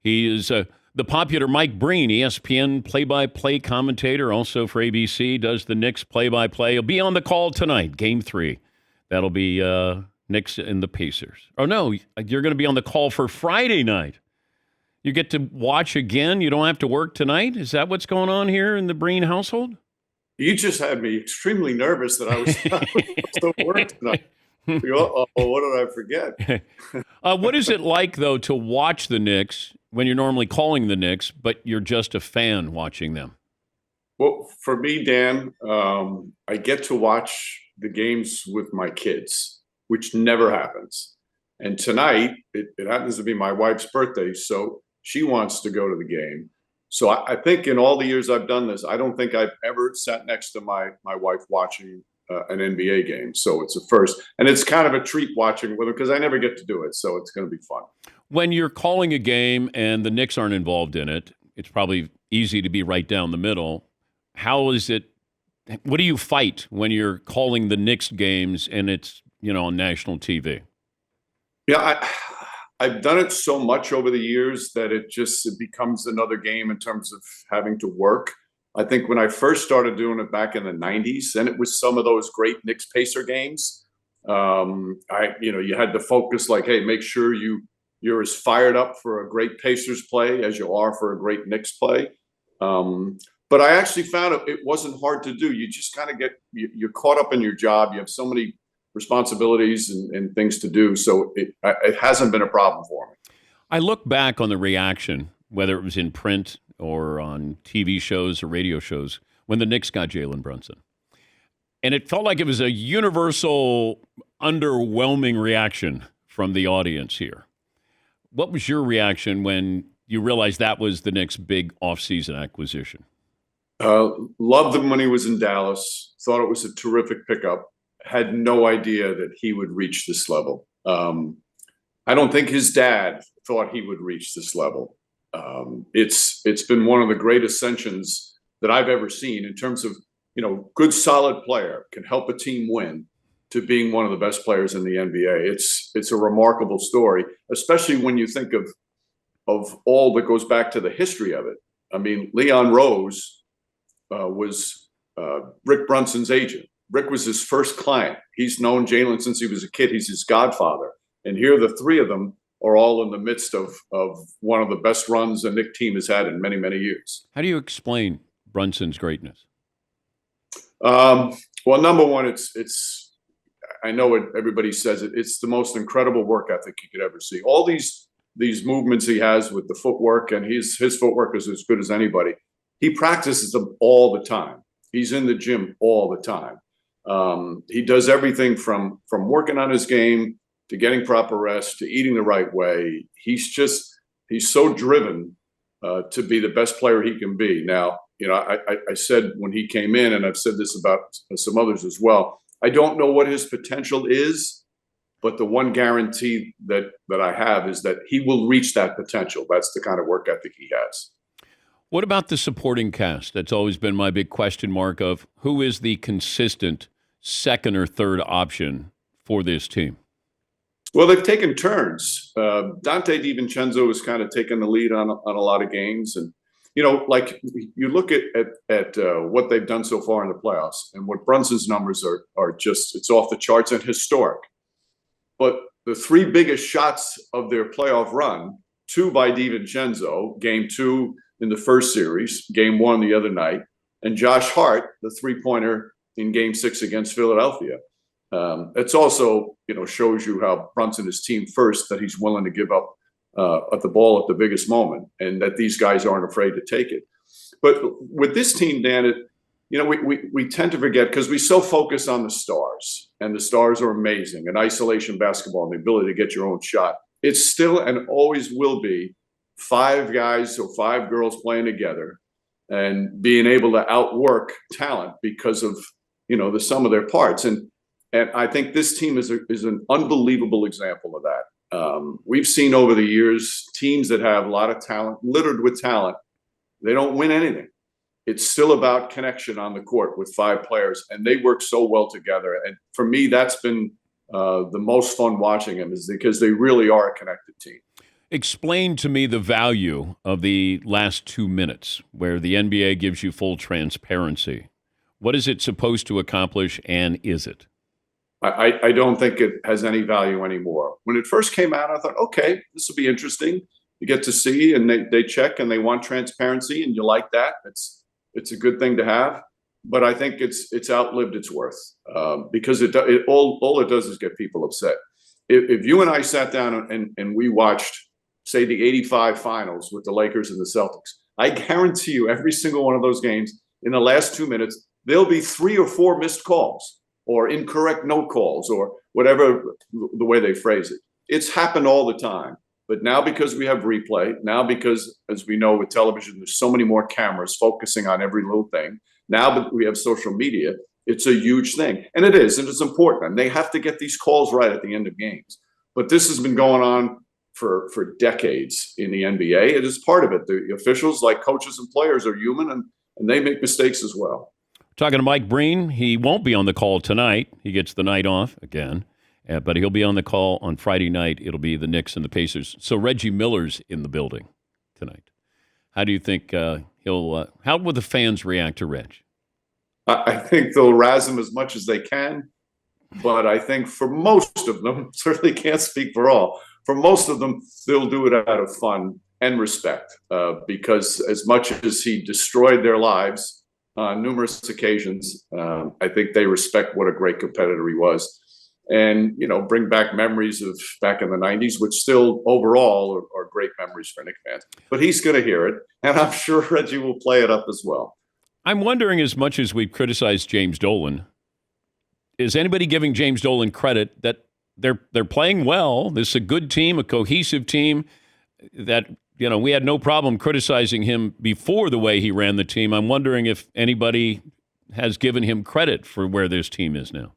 He is the popular Mike Breen, ESPN play-by-play commentator, also for ABC, does the Knicks play-by-play. He'll be on the call tonight, Game 3. That'll be Knicks and the Pacers. Oh, no, you're going to be on the call for Friday night. You get to watch again? You don't have to work tonight? Is that what's going on here in the Breen household? You just had me extremely nervous that I was supposed to work tonight. Uh-oh, what did I forget? What is it like, though, to watch the Knicks when you're normally calling the Knicks, but you're just a fan watching them? Well, for me, Dan, I get to watch the games with my kids, which never happens. And tonight, it happens to be my wife's birthday, so she wants to go to the game. So I think in all the years I've done this, I don't think I've ever sat next to my wife watching an NBA game. So it's a first. And it's kind of a treat watching with her because I never get to do it. So it's going to be fun. When you're calling a game and the Knicks aren't involved in it, it's probably easy to be right down the middle. How is it? What do you fight when you're calling the Knicks games and it's, on national TV? Yeah, I've done it so much over the years that it becomes another game in terms of having to work. I think when I first started doing it back in the 90s, and it was some of those great Knicks Pacer games, you had to focus like, hey, make sure you're as fired up for a great Pacers play as you are for a great Knicks play. But I actually found it wasn't hard to do. You just kind of you're caught up in your job. You have so many responsibilities and things to do. So it hasn't been a problem for me. I look back on the reaction, whether it was in print or on TV shows or radio shows, when the Knicks got Jalen Brunson. And it felt like it was a universal, underwhelming reaction from the audience here. What was your reaction when you realized that was the Knicks' big offseason acquisition? Loved him when he was in Dallas. Thought it was a terrific pickup. Had no idea that he would reach this level. I don't think his dad thought he would reach this level. It's been one of the great ascensions that I've ever seen in terms of, good solid player can help a team win to being one of the best players in the NBA. It's a remarkable story, especially when you think of all that goes back to the history of it. I mean, Leon Rose was Rick Brunson's agent. Rick was his first client. He's known Jalen since he was a kid. He's his godfather. And here the three of them are all in the midst of one of the best runs a Knicks team has had in many, many years. How do you explain Brunson's greatness? Well, number one, it's I know it, everybody says it. It's the most incredible work ethic you could ever see. All these movements he has with the footwork, and his footwork is as good as anybody. He practices them all the time. He's in the gym all the time. He does everything from working on his game to getting proper rest to eating the right way. He's so driven to be the best player he can be. Now, I said when he came in, and I've said this about some others as well, I don't know what his potential is, but the one guarantee that I have is that he will reach that potential. That's the kind of work ethic he has. What about the supporting cast? That's always been my big question mark of who is the consistent second or third option for this team? Well, they've taken turns. Dante DiVincenzo has kind of taken the lead on a lot of games. And, like you look at what they've done so far in the playoffs, and what Brunson's numbers are just, it's off the charts and historic. But the three biggest shots of their playoff run, 2 by DiVincenzo, game 2 in the first series, game 1 the other night, and Josh Hart, the three-pointer in game 6 against Philadelphia. It's also, shows you how Brunson is team first, that he's willing to give up at the ball at the biggest moment, and that these guys aren't afraid to take it. But with this team, Dan, we tend to forget because we so focus on the stars, and the stars are amazing, and isolation basketball and the ability to get your own shot. It's still and always will be 5 guys or 5 girls playing together and being able to outwork talent because of, the sum of their parts. And I think this team is an unbelievable example of that. We've seen over the years teams that have a lot of talent, littered with talent, they don't win anything. It's still about connection on the court with 5 players, and they work so well together. And for me, that's been the most fun watching them, is because they really are a connected team. Explain to me the value of the last 2 minutes where the NBA gives you full transparency. What is it supposed to accomplish, and is it? I don't think it has any value anymore. When it first came out, I thought, okay, this will be interesting. You get to see, and they check, and they want transparency, and you like that. It's a good thing to have. But I think it's outlived its worth because all it does is get people upset. If you and I sat down and we watched, say, the '85 finals with the Lakers and the Celtics, I guarantee you every single one of those games in the last 2 minutes, there'll be 3 or 4 missed calls or incorrect no calls or whatever the way they phrase it. It's happened all the time. But now because we have replay, now because, as we know with television, there's so many more cameras focusing on every little thing. Now that we have social media, it's a huge thing. And it is, and it's important. And they have to get these calls right at the end of games. But this has been going on for decades in the NBA. It is part of it. The officials, like coaches and players, are human, and they make mistakes as well. Talking to Mike Breen, he won't be on the call tonight. He gets the night off again, but he'll be on the call on Friday night. It'll be the Knicks and the Pacers. So Reggie Miller's in the building tonight. How do you think how will the fans react to Reg? I think they'll razz him as much as they can, but I think for most of them, certainly can't speak for all, for most of them, they'll do it out of fun and respect because as much as he destroyed their lives on numerous occasions, I think they respect what a great competitor he was. And, bring back memories of back in the 90s, which still overall are great memories for Knicks fans. But he's going to hear it, and I'm sure Reggie will play it up as well. I'm wondering, as much as we've criticized James Dolan, is anybody giving James Dolan credit that they're playing well? This is a good team, a cohesive team that, we had no problem criticizing him before the way he ran the team. I'm wondering if anybody has given him credit for where this team is now.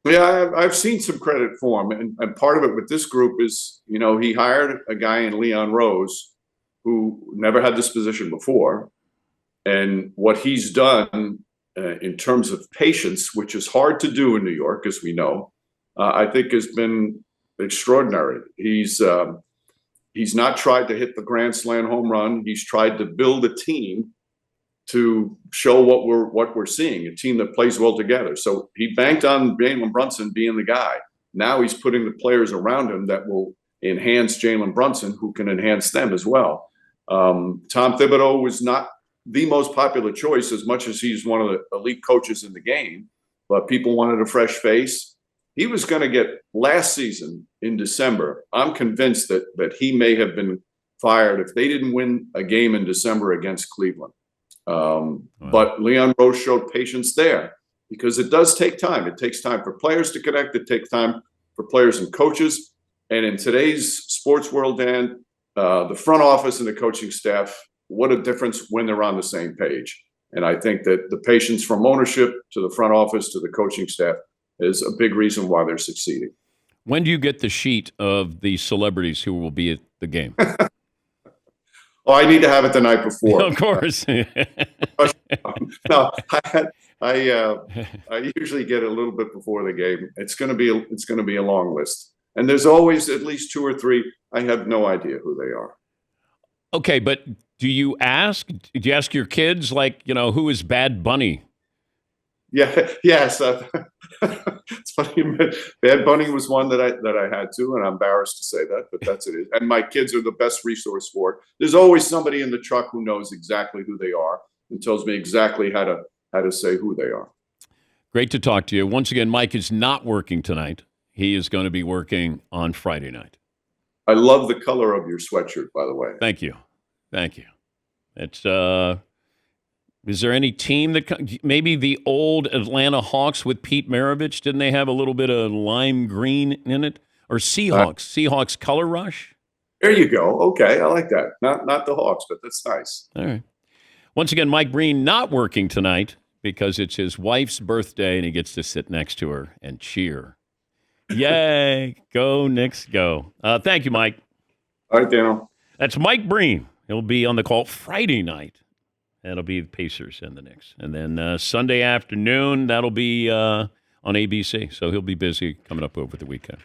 Yeah, I've seen some credit for him. And part of it with this group is, he hired a guy in Leon Rose who never had this position before. And what he's done in terms of patience, which is hard to do in New York, as we know, I think has been extraordinary. He's not tried to hit the grand slam home run. He's tried to build a team to show what we're seeing, a team that plays well together. So he banked on Jalen Brunson being the guy. Now he's putting the players around him that will enhance Jalen Brunson, who can enhance them as well. Tom Thibodeau was not the most popular choice as much as he's one of the elite coaches in the game, but people wanted a fresh face. He was going to get last season in December. I'm convinced that he may have been fired if they didn't win a game in December against Cleveland. But Leon Rose showed patience there because it does take time. It takes time for players to connect. It takes time for players and coaches. And in today's sports world, Dan, the front office and the coaching staff, what a difference when they're on the same page. And I think that the patience from ownership to the front office to the coaching staff is a big reason why they're succeeding. When do you get the sheet of the celebrities who will be at the game? Oh, I need to have it the night before. Of course. No, I usually get it a little bit before the game. It's going to be a long list, and there's always at least 2 or 3. I have no idea who they are. Okay, but do you ask? Do you ask your kids, like, who is Bad Bunny? Yeah, yes. It's funny. Bad Bunny was one that I had to, and I'm embarrassed to say that, but that's it. And my kids are the best resource for it. There's always somebody in the truck who knows exactly who they are and tells me exactly how to say who they are. Great to talk to you. Once again, Mike is not working tonight. He is going to be working on Friday night. I love the color of your sweatshirt, by the way. Thank you. It's is there any team that maybe the old Atlanta Hawks with Pete Maravich? Didn't they have a little bit of lime green in it? Or Seahawks? Seahawks color rush? There you go. Okay, I like that. Not the Hawks, but that's nice. All right. Once again, Mike Breen not working tonight because it's his wife's birthday and he gets to sit next to her and cheer. Yay! Go Knicks, go! Thank you, Mike. All right, Daniel. That's Mike Breen. He'll be on the call Friday night. That'll be the Pacers and the Knicks. And then Sunday afternoon, that'll be on ABC. So he'll be busy coming up over the weekend.